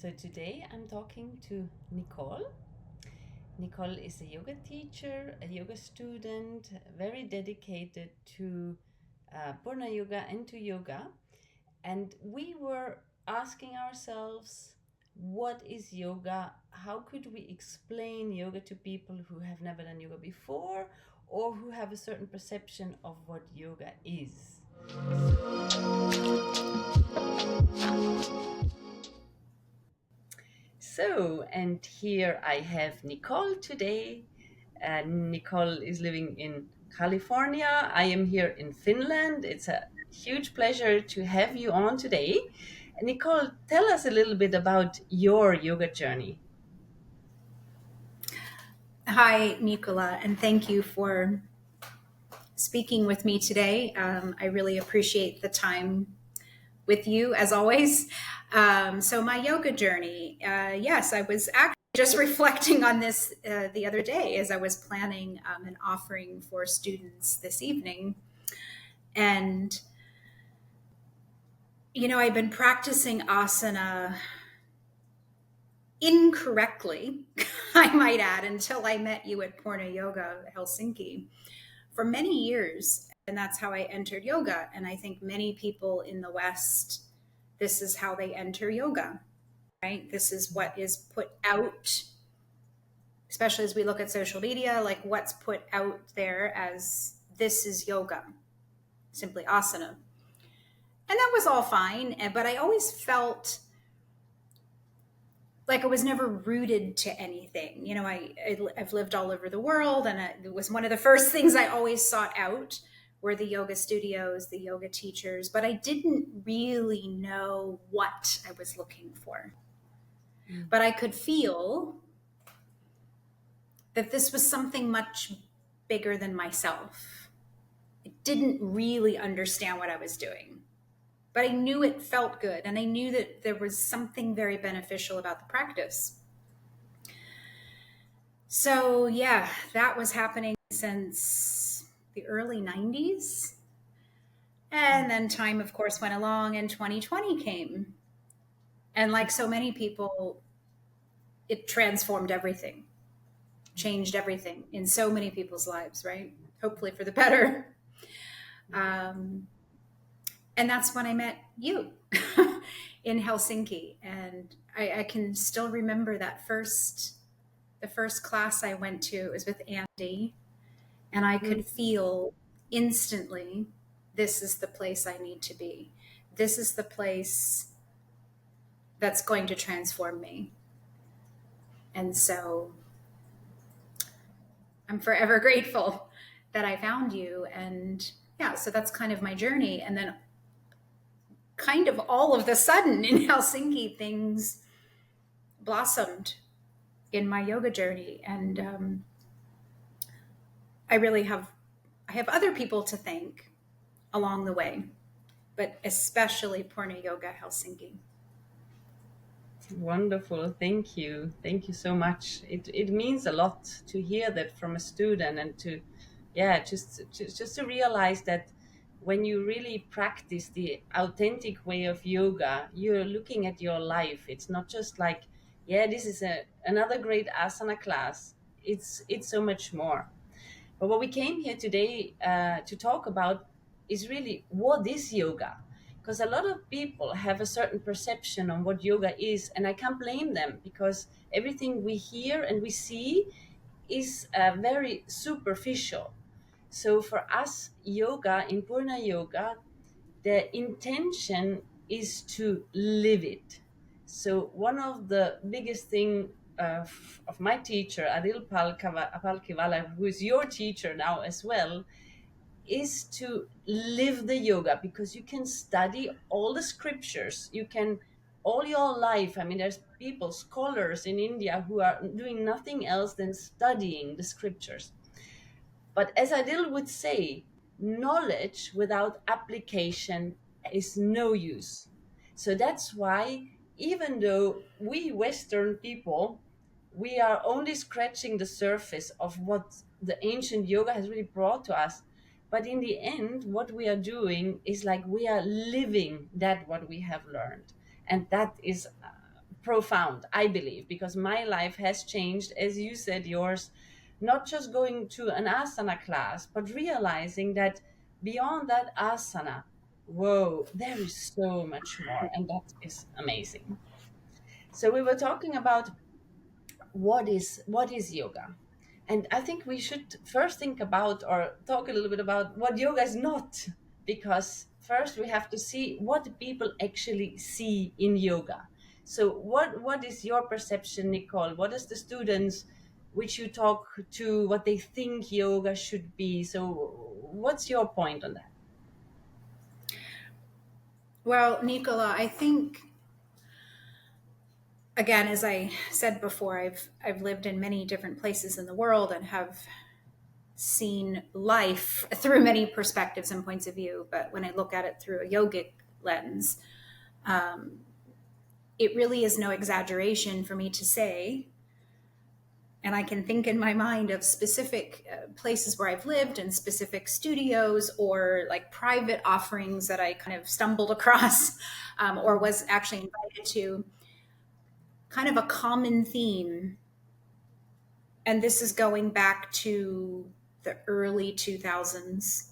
So today I'm talking to Nicole. Nicole is a yoga teacher, a yoga student, very dedicated to Purna Yoga and to yoga. And we were asking ourselves, what is yoga? How could we explain yoga to people who have never done yoga before or who have a certain perception of what yoga is? So, and here I have Nicole today. Nicole is living in California. I am here in Finland. It's a huge pleasure to have you on today. Nicole, tell us a little bit about your yoga journey. Hi, Nicola, and thank you for speaking with me today. I really appreciate the time with you, as always. So, my yoga journey, yes, I was actually just reflecting on this the other day as I was planning an offering for students this evening. And, I've been practicing asana incorrectly, I might add, until I met you at Purna Yoga, Helsinki, for many years. And that's how I entered yoga. And I think many people in the West, this is how they enter yoga, right? This is what is put out, especially as we look at social media, like what's put out there as this is yoga, simply asana. And that was all fine. But I always felt like I was never rooted to anything. I've lived all over the world, and it was one of the first things I always sought out were the yoga studios, the yoga teachers, but I didn't really know what I was looking for. But I could feel that this was something much bigger than myself. I didn't really understand what I was doing, but I knew it felt good, and I knew that there was something very beneficial about the practice. So, yeah, that was happening since the early 90s. And then time, of course, went along and 2020 came. And like so many people, it transformed everything, changed everything in so many people's lives, right? Hopefully for the better. Um, and that's when I met you in Helsinki. And I can still remember the first class I went to. It was with Andy. And I could feel instantly, this is the place I need to be. This is the place that's going to transform me. And so I'm forever grateful that I found you. And yeah, so that's kind of my journey. And then kind of all of the sudden in Helsinki, things blossomed in my yoga journey. And I have other people to thank along the way, but especially Purna Yoga Helsinki. Wonderful. Thank you. Thank you so much. It means a lot to hear that from a student and to, yeah, just to realize that when you really practice the authentic way of yoga, you're looking at your life. It's not just like, yeah, this is another great asana class. It's so much more. But what we came here today to talk about is really what is yoga? Because a lot of people have a certain perception on what yoga is, and I can't blame them because everything we hear and we see is very superficial. So for us, yoga in Purna Yoga, the intention is to live it. So one of the biggest thing of my teacher, Adil Palkivala, who is your teacher now as well, is to live the yoga, because you can study all the scriptures. You can all your life. I mean, there's people, scholars in India who are doing nothing else than studying the scriptures. But as Adil would say, knowledge without application is no use. So that's why, even though we Western people, we are only scratching the surface of what the ancient yoga has really brought to us. But in the end, what we are doing is like we are living that what we have learned. And that is profound, I believe, because my life has changed, as you said, yours, not just going to an asana class, but realizing that beyond that asana, whoa, there is so much more, and that is amazing. So we were talking about what is yoga, and I think we should first think about or talk a little bit about what yoga is not, because first we have to see what people actually see in yoga. So what is your perception, Nicole? What is the students which you talk to, what they think yoga should be? So what's your point on that? Well, Nicola, I think, again, as I said before, I've lived in many different places in the world and have seen life through many perspectives and points of view. But when I look at it through a yogic lens, um, it really is no exaggeration for me to say, and I can think in my mind of specific places where I've lived and specific studios or like private offerings that I kind of stumbled across or was actually invited to. Kind of a common theme, and this is going back to the early 2000s,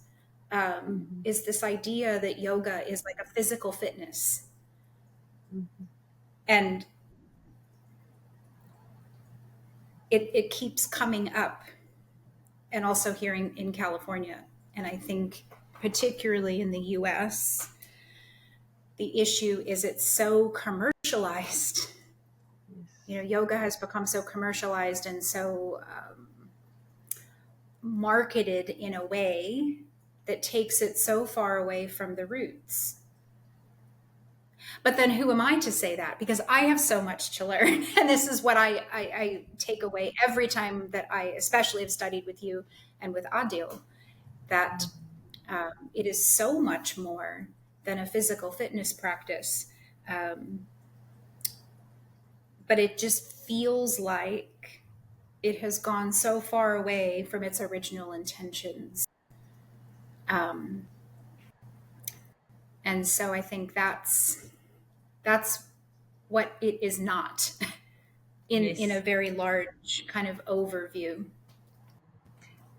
Mhm, is this idea that yoga is like a physical fitness. mhm, And it keeps coming up, and also here in California. And I think, particularly in the US, the issue is it's so commercialized. You yes, know, yoga has become so commercialized and so marketed in a way that takes it so far away from the roots. But then who am I to say that? Because I have so much to learn. And this is what I take away every time that I, especially have studied with you and with Adil, that it is so much more than a physical fitness practice. Um, but it just feels like it has gone so far away from its original intentions. Um, and so I think that's what it is not in a yes. very large kind of overview.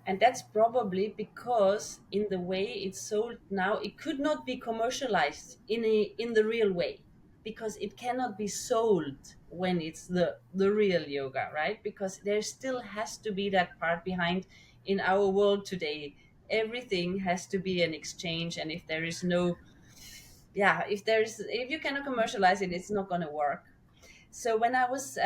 And that's probably because in the way it's sold now, it could not be commercialized in the real way, because it cannot be sold when it's the real yoga, right? Because there still has to be that part behind. In our world today, everything has to be an exchange, and if there is no, yeah, if you cannot commercialize it, it's not going to work. So when I was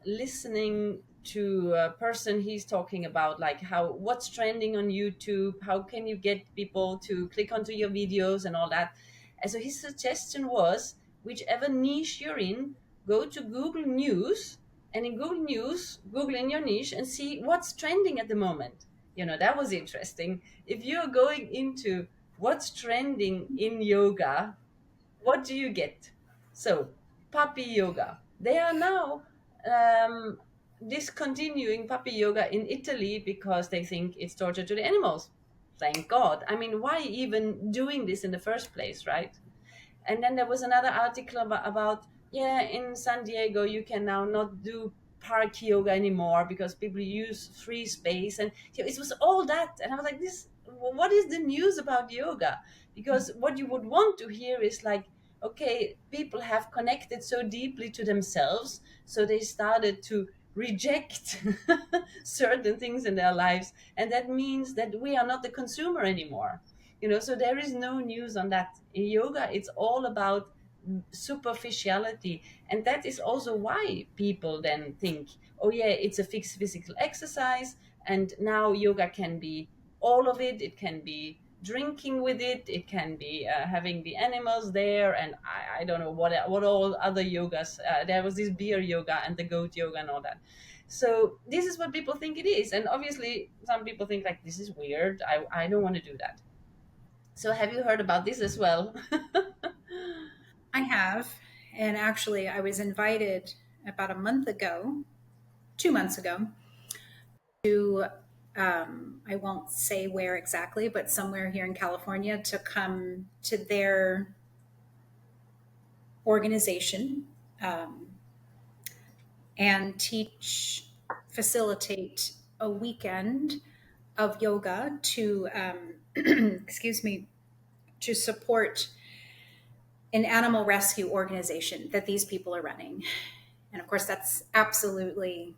listening to a person, he's talking about like how what's trending on YouTube, how can you get people to click onto your videos and all that. And so his suggestion was, whichever niche you're in, go to Google News, and in Google News, Google in your niche and see what's trending at the moment. That was interesting. If you're going into what's trending in yoga, what do you get? So, puppy yoga. They are now um, discontinuing puppy yoga in Italy because they think it's torture to the animals. Thank God. I mean, why even doing this in the first place, right? And then there was another article about, yeah, in San Diego you can now not do park yoga anymore because people use free space, and it was all that. And I was like, this, what is the news about yoga? Because what you would want to hear is like, okay, people have connected so deeply to themselves, so they started to reject certain things in their lives, and that means that we are not the consumer anymore. So there is no news on that. In yoga, it's all about superficiality, and that is also why people then think, oh yeah, it's a fixed physical exercise, and now yoga can be all of it. It can be drinking with it can be having the animals there, and I don't know what all other yogas. There was this beer yoga and the goat yoga and all that. So this is what people think it is, and obviously some people think like, this is weird, I don't want to do that. So have you heard about this as well? I have, and actually, I was invited about a month ago, 2 months ago, to I won't say where exactly, but somewhere here in California to come to their organization. and facilitate a weekend of yoga to, excuse me, to support an animal rescue organization that these people are running. And of course, that's absolutely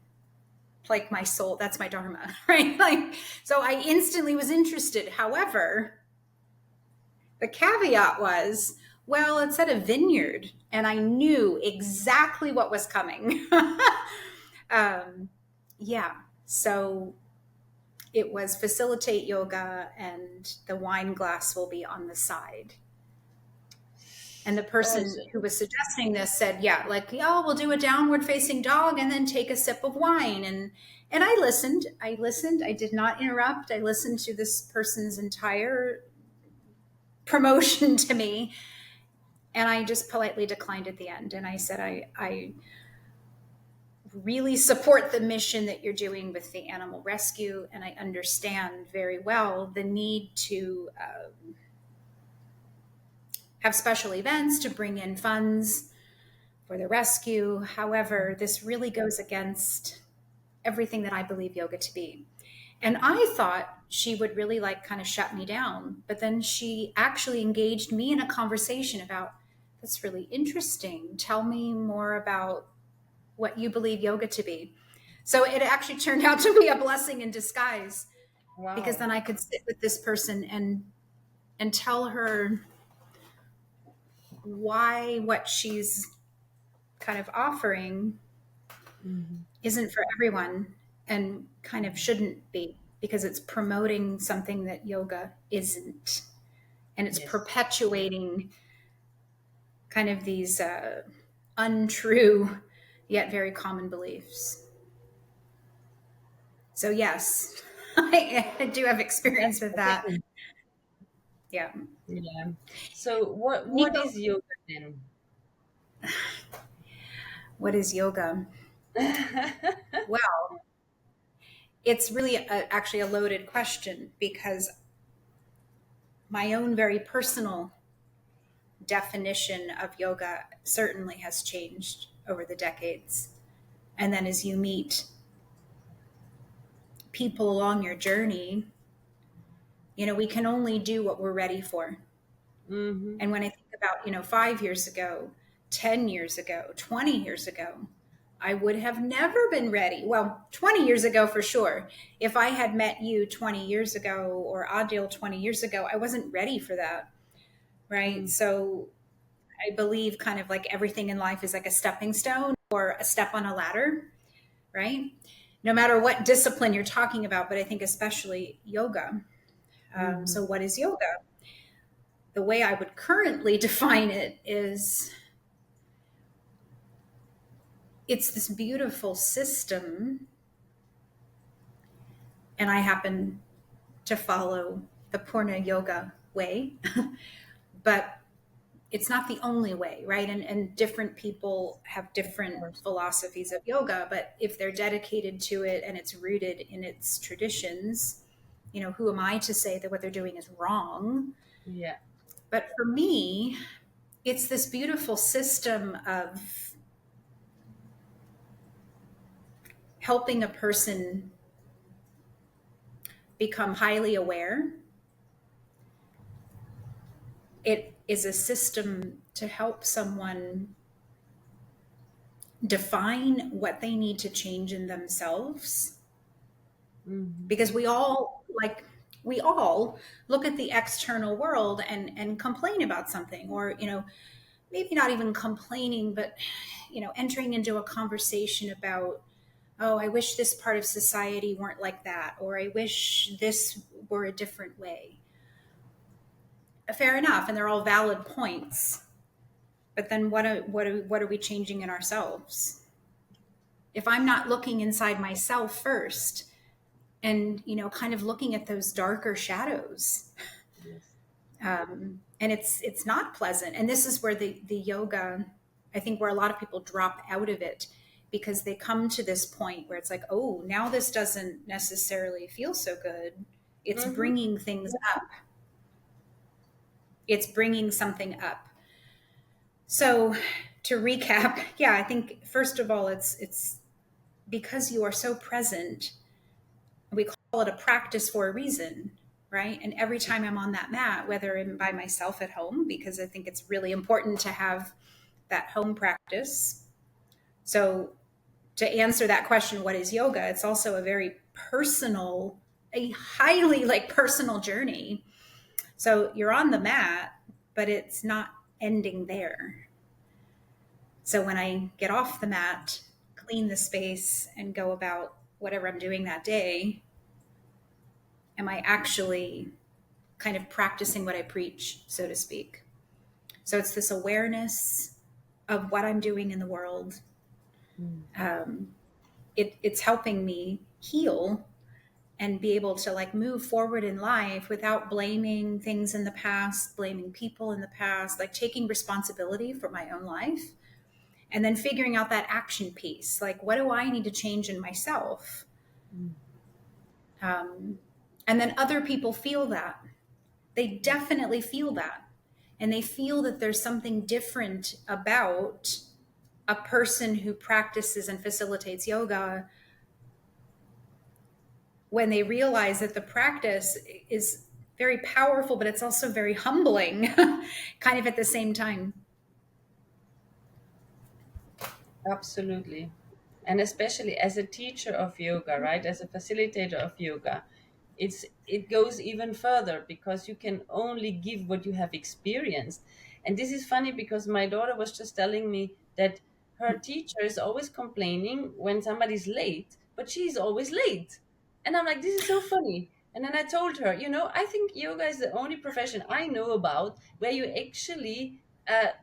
like my soul. That's my dharma, right? Like, so I instantly was interested. However, the caveat was, well, it's at a vineyard, and I knew exactly what was coming. um, yeah. So it was facilitate yoga, and the wine glass will be on the side. And the Oh, person who was suggesting this said, yeah, like, oh, we'll do a downward facing dog and then take a sip of wine. And I listened. I did not interrupt. I listened to this person's entire promotion to me. And I just politely declined at the end. And I said, I really support the mission that you're doing with the animal rescue. And I understand very well the need to have special events to bring in funds for the rescue. However, this really goes against everything that I believe yoga to be. And I thought she would really like kind of shut me down. But then she actually engaged me in a conversation about, that's really interesting. Tell me more about what you believe yoga to be. So it actually turned out to be a blessing in disguise, because wow. then I could sit with this person and tell her why what she's kind of offering Hmm. isn't for everyone, and kind of shouldn't be, because it's promoting something that yoga isn't, and it's Yes. perpetuating kind of these untrue yet very common beliefs. So yes, I do have experience with Okay. that. Yeah. Yeah. So what Nico, is yoga then? what is yoga? Well, it's really actually a loaded question, because my own very personal definition of yoga certainly has changed over the decades. And then as you meet people along your journey, we can only do what we're ready for. Hmm. And when I think about, 5 years ago, 10 years ago, 20 years ago, I would have never been ready. Well, 20 years ago for sure. If I had met you 20 years ago, or Adil 20 years ago, I wasn't ready for that. Right. So I believe kind of like everything in life is like a stepping stone or a step on a ladder, right? No matter what discipline you're talking about, but I think especially yoga. Hmm. So, what is yoga? The way I would currently define it is, it's this beautiful system, and I happen to follow the Purna Yoga way, but it's not the only way, right? And different people have Of different course. philosophies of yoga, but if they're dedicated to it and it's rooted in its traditions, who am I to say that what they're doing is wrong? Yeah. But for me, it's this beautiful system of helping a person become highly aware. It is a system to help someone define what they need to change in themselves, Hmm. because we all look at the external world and complain about something, or maybe not even complaining, but entering into a conversation about, oh, I wish this part of society weren't like that, or I wish this were a different way. Fair enough, and they're all valid points, but then what are we changing in ourselves? If I'm not looking inside myself first, and kind of looking at those darker shadows, Yes. and it's not pleasant. And this is where the yoga, I think, where a lot of people drop out of it, because they come to this point where it's like, oh, now this doesn't necessarily feel so good. It's Hmm. bringing things up. It's bringing something up. So to recap, yeah, I think first of all, it's because you are so present, we call it a practice for a reason, right? And every time I'm on that mat, whether I'm by myself at home, because I think it's really important to have that home practice. So to answer that question, what is yoga? It's also a very personal, a highly like personal journey. So you're on the mat, but it's not ending there. So when I get off the mat, clean the space, and go about whatever I'm doing that day, am I actually kind of practicing what I preach, so to speak? So it's this awareness of what I'm doing in the world. Mm. Um, it's helping me heal and be able to like move forward in life without blaming things in the past, blaming people in the past, like taking responsibility for my own life and then figuring out that action piece. Like, what do I need to change in myself? Mm. Um, and then other people feel that. They definitely feel that. And they feel that there's something different about a person who practices and facilitates yoga when they realize that the practice is very powerful, but it's also very humbling, kind of at the same time. Absolutely. And especially as a teacher of yoga, right? As a facilitator of yoga, it goes even further because you can only give what you have experienced. And this is funny because my daughter was just telling me that her teacher is always complaining when somebody's late, but she's always late. And I'm like, this is so funny. And then I told her, I think yoga is the only profession I know about where you actually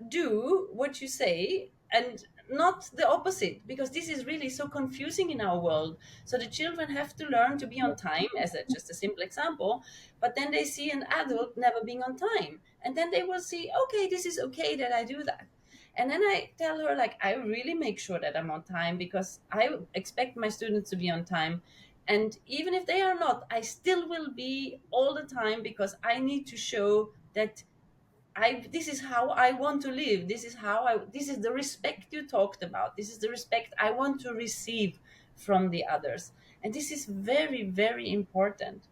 do what you say and not the opposite, because this is really so confusing in our world. So the children have to learn to be on time, as just a simple example, but then they see an adult never being on time, and then they will see, okay, this is okay that I do that. And then I tell her, like, I really make sure that I'm on time because I expect my students to be on time. And even if they are not, I still will be all the time because I need to show that this is how I want to live. This is the respect you talked about. This is the respect I want to receive from the others. And this is very, very important.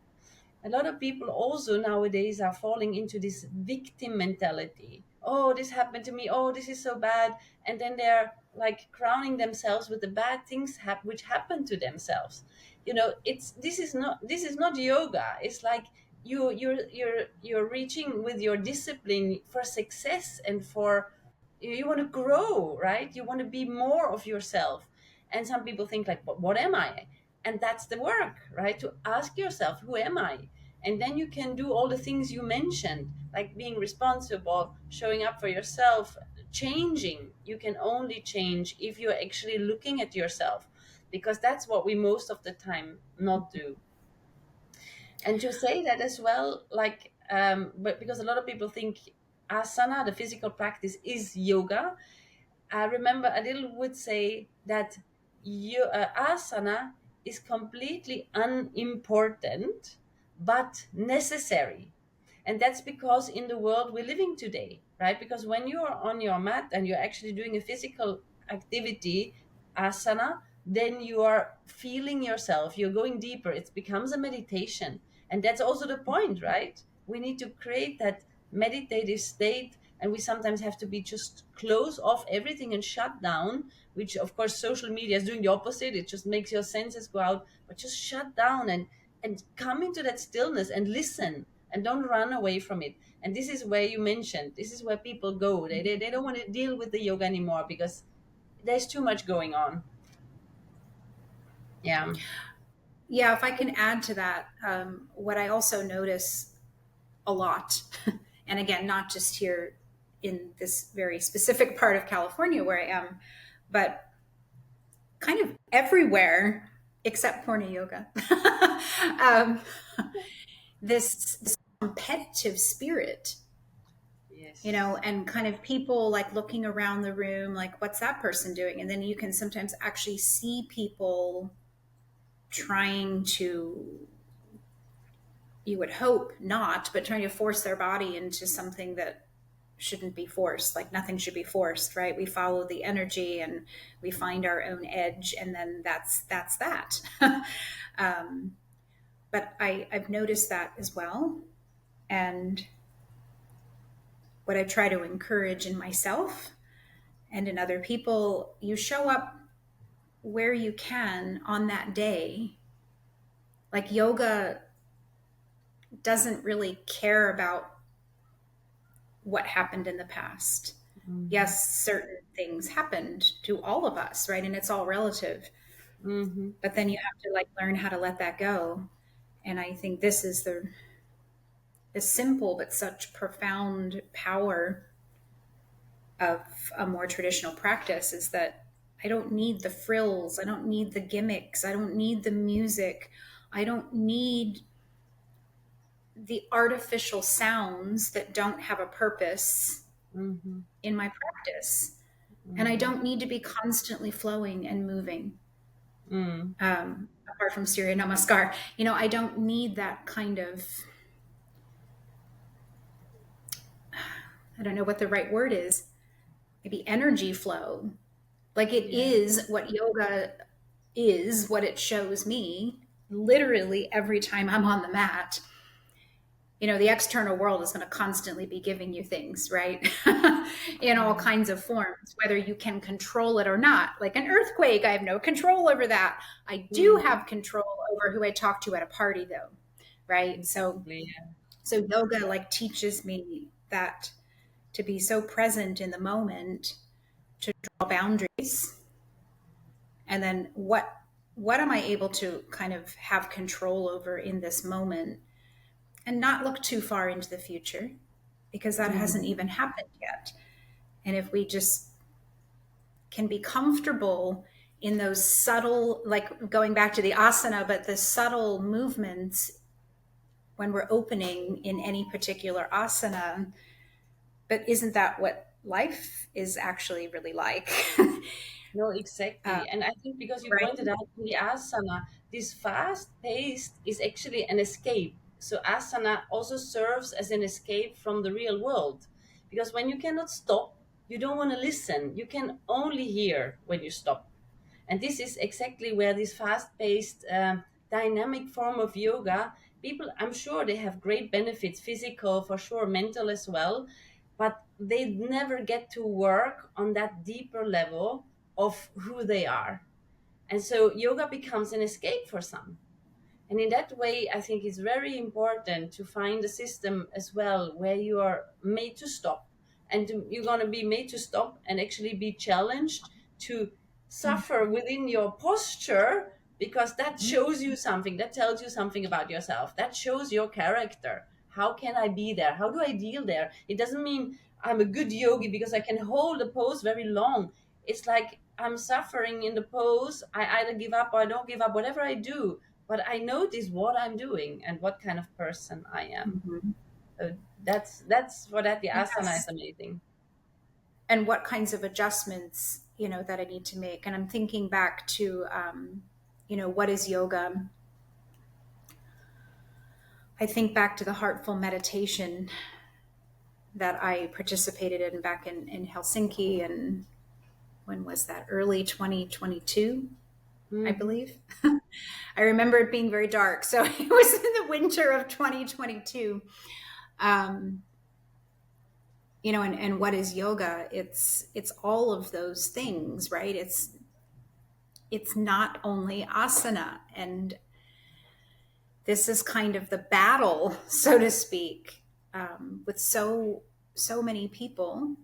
A lot of people also nowadays are falling into this victim mentality. Oh, this happened to me. Oh, this is so bad. And then they're like crowning themselves with the bad things which happen to themselves. This is not yoga. It's like you're reaching with your discipline for success and for you want to grow, right? You want to be more of yourself. And some people think like, what am I? And that's the work, right? To ask yourself, who am I? And then you can do all the things you mentioned, like being responsible, showing up for yourself, changing. You can only change if you're actually looking at yourself, because that's what we most of the time not do. And to say that as well, like, but because a lot of people think asana, the physical practice, is yoga. I remember Adil would say that asana is completely unimportant but necessary. And that's because in the world we're living today, right? Because when you are on your mat and you're actually doing a physical activity, asana, then you are feeling yourself, you're going deeper, it becomes a meditation. And that's also the point, right? We need to create that meditative state, and we sometimes have to be just close off everything and shut down, which of course social media is doing the opposite. It just makes your senses go out, but just shut down and come into that stillness and listen and don't run away from it. And this is where you mentioned, this is where people go, they don't want to deal with the yoga anymore because there's too much going on. Yeah. Yeah, if I can add to that, what I also notice a lot, and again, not just here in this very specific part of California where I am, but kind of everywhere except Purna Yoga. um, this competitive spirit, Yes. and kind of people like looking around the room, like, what's that person doing? And then you can sometimes actually see people trying to, you would hope not, but trying to force their body into something that shouldn't be forced. Like nothing should be forced, right? We follow the energy and we find our own edge, and then that's that. um, but I've noticed that as well. And what I try to encourage in myself and in other people, you show up where you can on that day. Like yoga doesn't really care about what happened in the past. Mm-hmm. Yes, certain things happened to all of us, right? And it's all relative. Mm-hmm. But then you have to like learn how to let that go. And I think this is the simple but such profound power of a more traditional practice, is that I don't need the frills, I don't need the gimmicks, I don't need the music, I don't need the artificial sounds that don't have a purpose Mm-hmm. in my practice. And I Mm-hmm. don't need to be constantly flowing and moving. Mm. Apart from Surya Namaskar, I don't need that kind of, I don't know what the right word is, maybe energy flow. Like it Yeah. is what yoga is, what it shows me literally every time I'm on the mat. The external world is going to constantly be giving you things, right? In all Yeah. kinds of forms, whether you can control it or not. Like an earthquake, I have no control over that. I do Mm-hmm. have control over who I talk to at a party, though, right? So, Exactly. Yeah. so yoga like teaches me that to be so present in the moment, to draw boundaries, and then what am I able to kind of have control over in this moment, and not look too far into the future, because that hasn't Mm-hmm. even happened yet. And if we just can be comfortable in those subtle, like going back to the asana, but the subtle movements when we're opening in any particular asana. But isn't that what life is actually really like? No, uh, exactly. And I think because you right? pointed out in the asana, this fast paced is actually an escape. So asana also serves as an escape from the real world. Because when you cannot stop, you don't want to listen. You can only hear when you stop. And this is exactly where this fast paced, dynamic form of yoga, people, I'm sure they have great benefits, physical, for sure, mental as well, but they never get to work on that deeper level of who they are. And so yoga becomes an escape for some. And in that way, I think it's very important to find a system as well where you are made to stop. And you're going to be made to stop and actually be challenged to suffer within your posture, because that shows you something, that tells you something about yourself, that shows your character. How can I be there? How do I deal there? It doesn't mean I'm a good yogi because I can hold a pose very long. It's like I'm suffering in the pose. I either give up or I don't give up, whatever I do, but I notice what I'm doing and what kind of person I am. Mhm. So that's for that the asana is Yes. amazing. And what kinds of adjustments, that I need to make. And I'm thinking back to, what is yoga? I think back to the heartful meditation that I participated in back in Helsinki. And when was that? Early 2022, I Mm-hmm. believe. I remember it being very dark. So it was in the winter of 2022. Um, and what is yoga? It's all of those things, right? It's not only asana. And this is kind of the battle, so to speak, with so many people,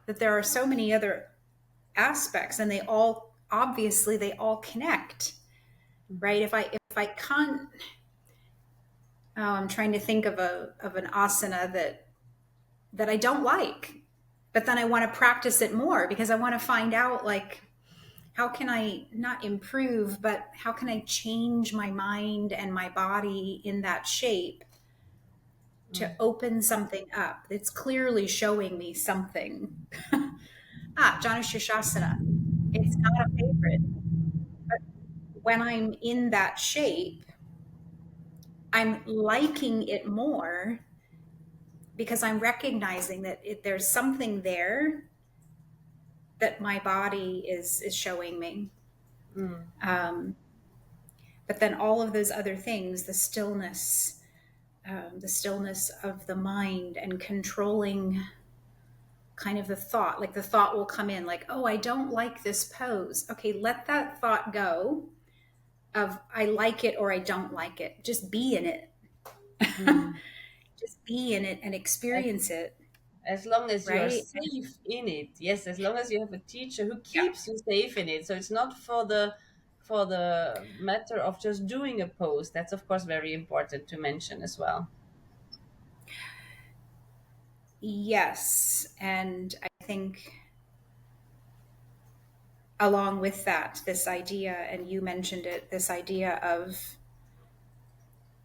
that there are so many other aspects, and they all connect, right? If I can't, I'm trying to think of an asana that I don't like, but then I want to practice it more because I want to find out, like, how can I not improve, but how can I change my mind and my body in that shape to open something up? It's clearly showing me something. Janu Shirshasana. It's not a favorite, but when I'm in that shape, I'm liking it more because I'm recognizing that there's something there that my body is showing me. Mm. Um, but then all of those other things, the stillness of the mind and controlling kind of the thought, like the thought will come in like, oh, I don't like this pose. Okay, let that thought go of I like it or I don't like it. Just be in it. Mm. Just be in it and As, experience it, as long as you are right? safe in it, yes, as long as you have a teacher who Yeah. keeps you safe in it. So it's not for the matter of just doing a pose. That's of course very important to mention as well. Yes. And I think along with that, this idea, and you mentioned it, this idea of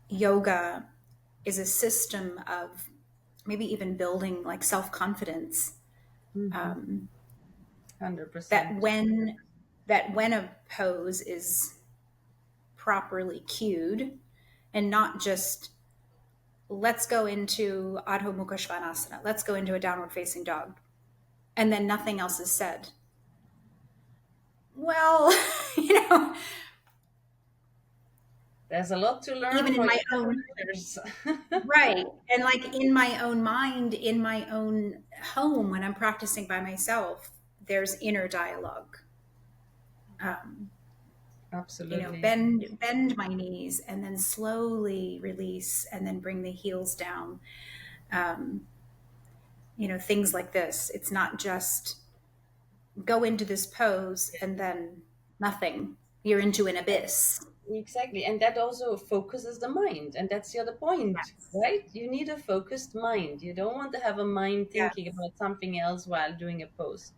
yoga is a system of maybe even building like self confidence. Mm-hmm. Um, that 100%. when that when a pose is properly cued, and not just let's go into Adho Mukha Svanasana, let's go into a downward facing dog, and then nothing else is said. Well, you know, There's a lot to learn even in for my you own leaders. right, and like in my own mind, in my own home, when I'm practicing by myself, there's inner dialogue. Um, Absolutely. bend my knees, and then slowly release, and then bring the heels down. Um, things like this. It's not just go into this pose and then nothing. You're into an abyss. Exactly. And that also focuses the mind. And that's the other point, Yes. right? You need a focused mind. You don't want to have a mind thinking Yes. about something else while doing a pose.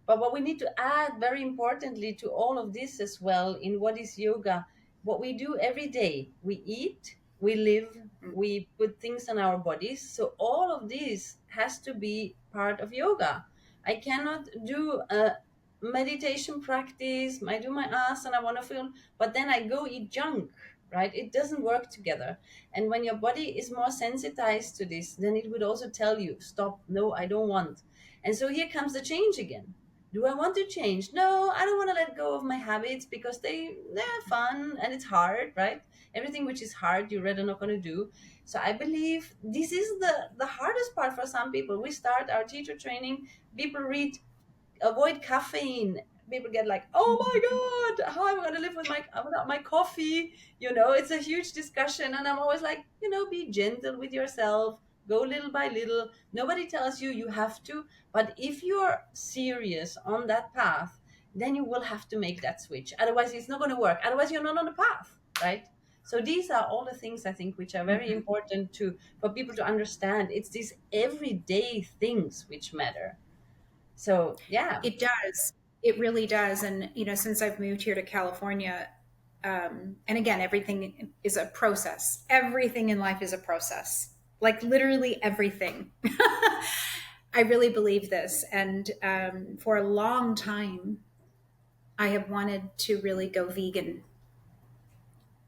But what we need to add very importantly to all of this as well in what is yoga, what we do every day, we eat, we live, we put things on our bodies. So all of this has to be part of yoga. I cannot do a meditation practice, I do my asana, I want to feel, but then I go eat junk, right? It doesn't work together. And when your body is more sensitized to this, then it would also tell you, stop, no, I don't want. And so here comes the change again. Do I want to change? No, I don't want to let go of my habits because they're fun and it's hard, right? Everything which is hard, you're rather not going to do. So I believe this is the hardest part for some people. We start our teacher training, people read avoid caffeine. People get like, oh my god, how am I going to live with my without my coffee? It's a huge discussion, and I'm always like, be gentle with yourself, go little by little. Nobody tells you you have to, but if you're serious on that path, then you will have to make that switch. Otherwise, it's not going to work. Otherwise, you're not on the path, right? So these are all the things I think which are very Mhm. important to for people to understand. It's these everyday things which matter. So yeah. It does. It really does. And, since I've moved here to California, and again, everything is a process. Everything in life is a process. Like literally everything. I really believe this. And for a long time, I have wanted to really go vegan.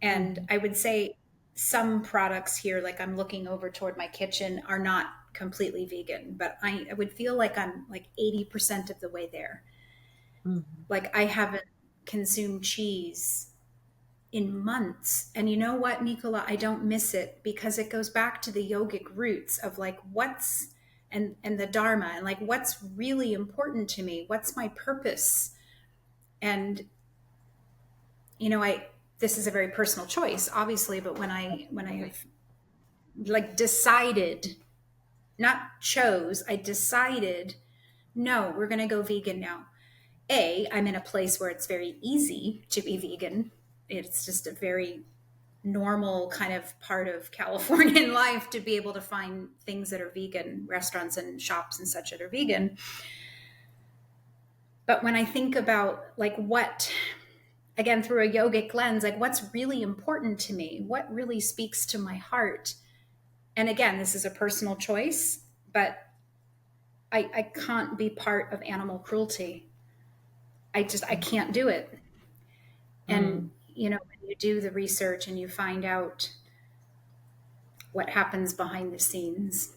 And Mhm. I would say some products here, like I'm looking over toward my kitchen, are not completely vegan, but I would feel like I'm like 80% of the way there. Mhm. Like I haven't consumed cheese in months. And you know what, Nicola? I don't miss it because it goes back to the yogic roots of like what's and the dharma and like what's really important to me, what's my purpose. And I this is a very personal choice, obviously, but when I Absolutely. have like decided, not chose, I decided, no, we're going to go vegan now. I'm in a place where it's very easy to be vegan. It's just a very normal kind of part of Californian life to be able to find things that are vegan, restaurants and shops and such that are vegan. But when I think about like what, again, through a yogic lens, like what's really important to me, what really speaks to my heart. And again, this is a personal choice, but I can't be part of animal cruelty. I can't do it. And, Mm. when you do the research and you find out what happens behind the scenes,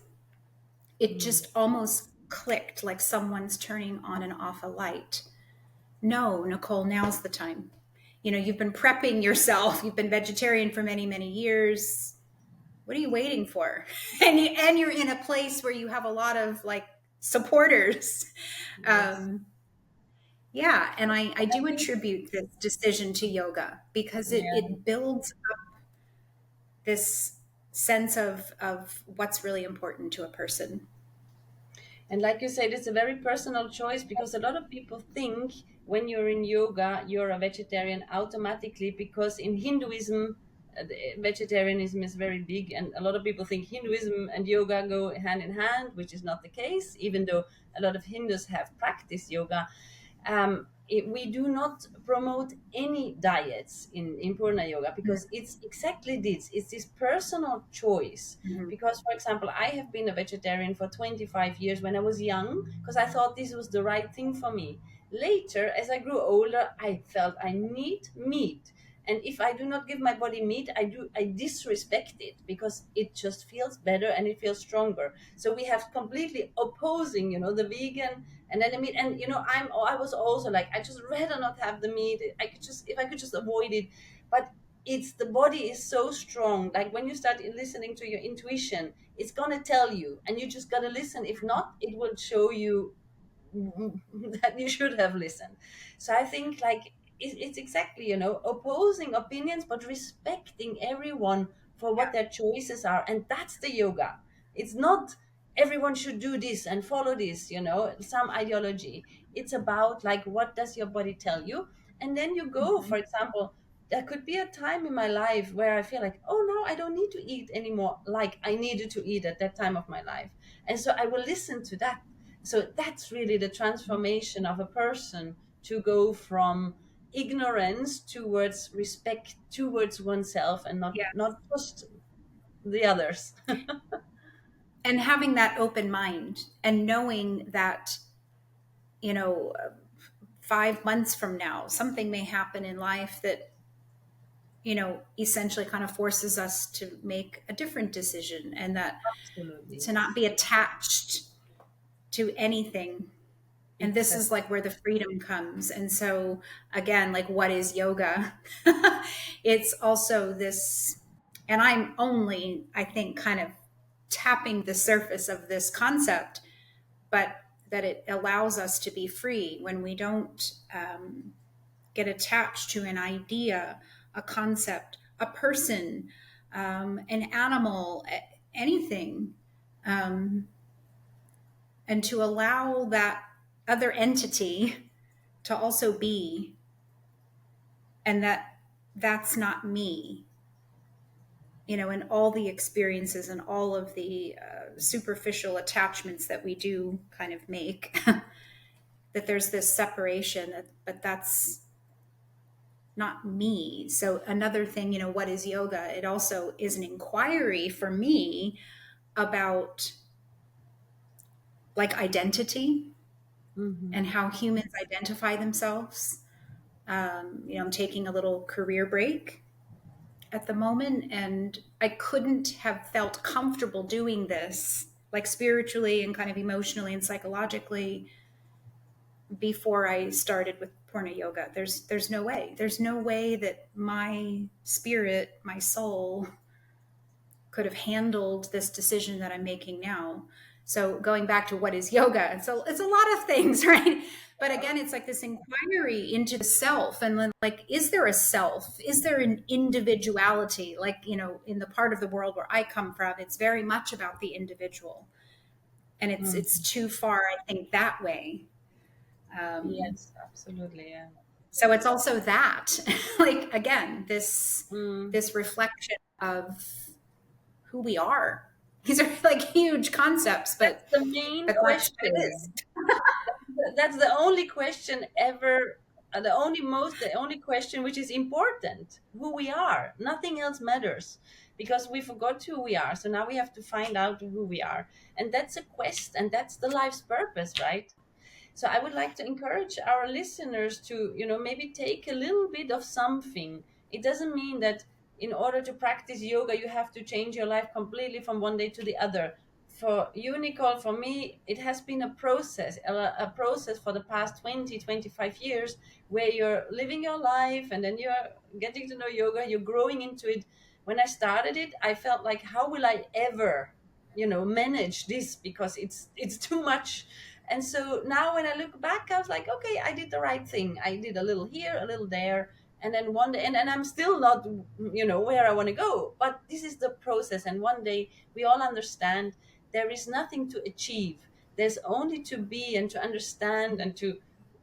it Mm. just almost clicked like someone's turning on and off a light. No, Nicole, now's the time. You've been prepping yourself. You've been vegetarian for many, many years. What are you waiting for? And you're in a place where you have a lot of like supporters. Yes. Um, yeah, and I I do think, attribute this decision to yoga because it, yeah. it builds this sense of what's really important to a person. And like you said, it's a very personal choice because a lot of people think when you're in yoga, you're a vegetarian automatically because in Hinduism, vegetarianism is very big, and a lot of people think Hinduism and yoga go hand in hand, which is not the case, even though a lot of Hindus have practiced yoga. We do not promote any diets in Purna Yoga because it's exactly this. It's this personal choice. Mhm. Because, for example, I have been a vegetarian for 25 years when I was young because I thought this was the right thing for me. Later, as I grew older, I felt I need meat. And if I do not give my body meat, I disrespect it because it just feels better and it feels stronger. So we have completely opposing, the vegan and then the meat. And I was also like, I just rather not have the meat. I could just, if I could just avoid it. But it's the body is so strong. Like when you start listening to your intuition, it's gonna tell you, and you just gotta listen. If not, it will show you that you should have listened. So I think like it's exactly, opposing opinions but respecting everyone for what their choices are, and that's the yoga. It's not everyone should do this and follow this, some ideology. It's about like what does your body tell you, and then you go. For Mhm. example, there could be a time in my life where I feel like, oh no, I don't need to eat anymore like I needed to eat at that time of my life, and so I will listen to that. So that's really the transformation of a person, to go from ignorance towards respect towards oneself and not Yes. just the others. And having that open mind and knowing that, you know, 5 months from now, something may happen in life that, essentially kind of forces us to make a different decision, and that Absolutely, to not yes. be attached to anything. And this is Exactly. like where the freedom comes. And so, again, like, what is yoga? It's also this, and I'm only, I think, kind of tapping the surface of this concept, but that it allows us to be free when we don't get attached to an idea, a concept, a person, an animal, anything, um, and to allow that other entity to also be, and that's not me, and all the experiences and all of the superficial attachments that we do kind of make. That there's this separation, but that's not me. So another thing, what is yoga? It also is an inquiry for me about like identity Hmm. and how humans identify themselves. I'm taking a little career break at the moment, and I couldn't have felt comfortable doing this, like spiritually and kind of emotionally and psychologically, before I started with Purna Yoga. There's no way. There's no way that my spirit, my soul, could have handled this decision that I'm making now. So going back to what is yoga, so it's a lot of things, right? But again, it's like this inquiry into the self, and then like, is there a self? Is there an individuality? Like, in the part of the world where I come from, it's very much about the individual, and it's Hmm. too far, I think, that way. Um, Yes, absolutely, yeah. so it's also that, like, again, this Mm. this reflection of who we are. These are like huge concepts, That's but the main that's what it is. question. That's the only question ever. The only question which is important, who we are. Nothing else matters because we forgot who we are. So now we have to find out who we are. And that's a quest, and that's the life's purpose, right? So I would like to encourage our listeners to, maybe take a little bit of something. It doesn't mean that in order to practice yoga, you have to change your life completely from one day to the other. for you, Nicole, for me, it has been a process for the past 20, 25 years, where you're living your life and then you're getting to know yoga, you're growing into it. When I started it, I felt like, how will I ever, manage this? Because it's too much. And so now when I look back, I was like, okay, I did the right thing. I did a little here, a little there. And then one day, and I'm still not, where I want to go. But this is the process. And one day we all understand there is nothing to achieve. There's only to be and to understand and to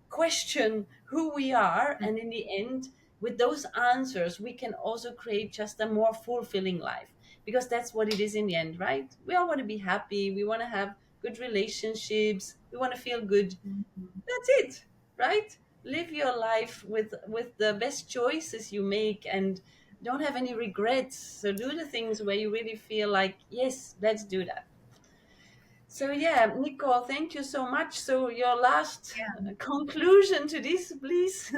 question who we are. And in the end, with those answers, we can also create just a more fulfilling life, because that's what it is in the end, right? We all want to be happy. We want to have good relationships. We want to feel good. That's it, right? Live your life with the best choices you make, and don't have any regrets. So do the things where you really feel like, yes, let's do that. So yeah, Nicole, thank you so much. So your last conclusion to this, please.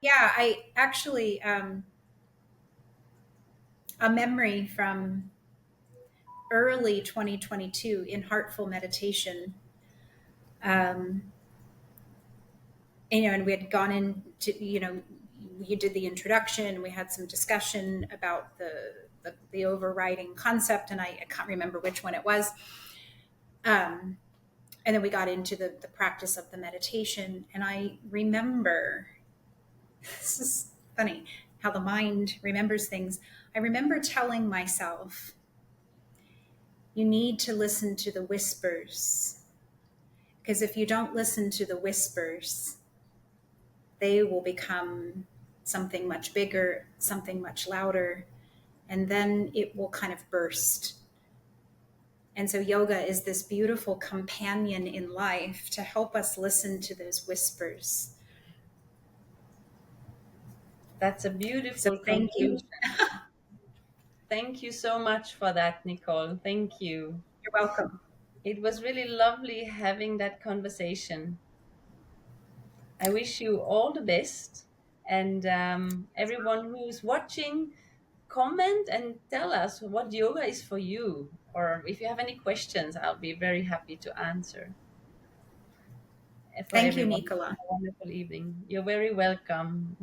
Yeah, I actually, a memory from early 2022 in heartful meditation. Um, and we had gone into, you did the introduction, we had some discussion about the overriding concept, and I can't remember which one it was. And then we got into the practice of the meditation. And I remember, this is funny how the mind remembers things. I remember telling myself, you need to listen to the whispers, because if you don't listen to the whispers, they will become something much bigger, something much louder, and then it will kind of burst. And so yoga is this beautiful companion in life to help us listen to those whispers. That's a So beautiful thank you. conclusion. Thank you so much for that, Nicole. Thank you. You're welcome. It was really lovely having that conversation. I wish you all the best. And everyone who's watching, comment and tell us what yoga is for you. Or if you have any questions, I'll be very happy to answer. For Thank you, everyone, have Nicola. a wonderful evening. You're very welcome.